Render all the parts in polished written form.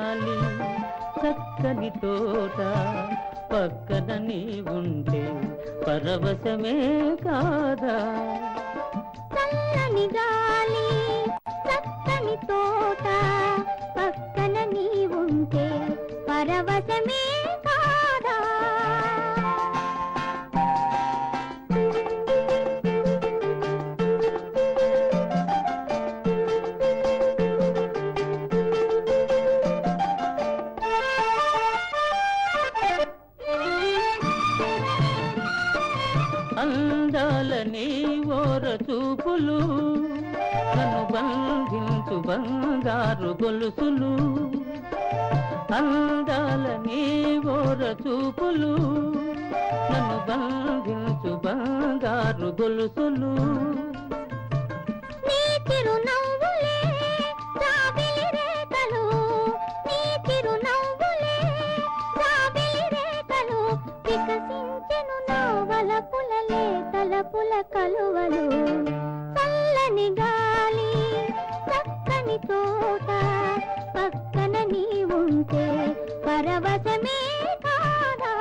గాలి చక్కని తోట పక్కన నీ ఉంటే పరవశమే కాదా చల్లని గాలి చక్కని తోట పక్కన నీ ఉంటే పరవశమే కాదా అందాలని ఓర చూపులు నన్ను బంధించు బంగారు గొలుసులు అందాలని ఓర చూపులు నన్ను బంధించు బంగారు గొలుసులు నీ చిరునవ్వులే జాబిలి రేఖలు నీ చిరునవ్వులే జాబిలి రేఖలు వికసించెను నవ్వల పులలే తలపుల కలువలు చల్లని గాలి చక్కని తోట పక్కన నీ ఉంటే పరవశమే కాదా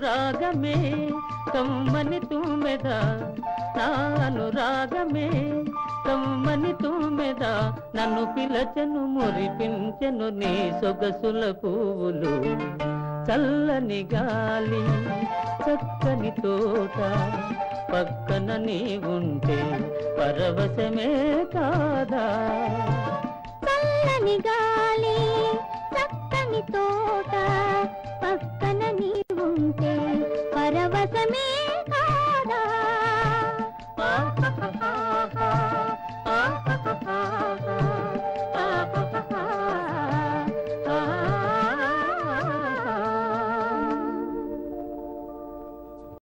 రాగమే కమ్మని తుమ్మెద నాను రాగమే కమ్మని తుమ్మెద నన్ను పిలచెను మురిపించెను నీ సొగసుల పువ్వులు చల్లని గాలి చక్కని తోట పక్కన నీ ఉంటే పరవశమే కాదా చల్లని గాలి చక్కని తోట పక్కన నీ ఉంటే పరవశమే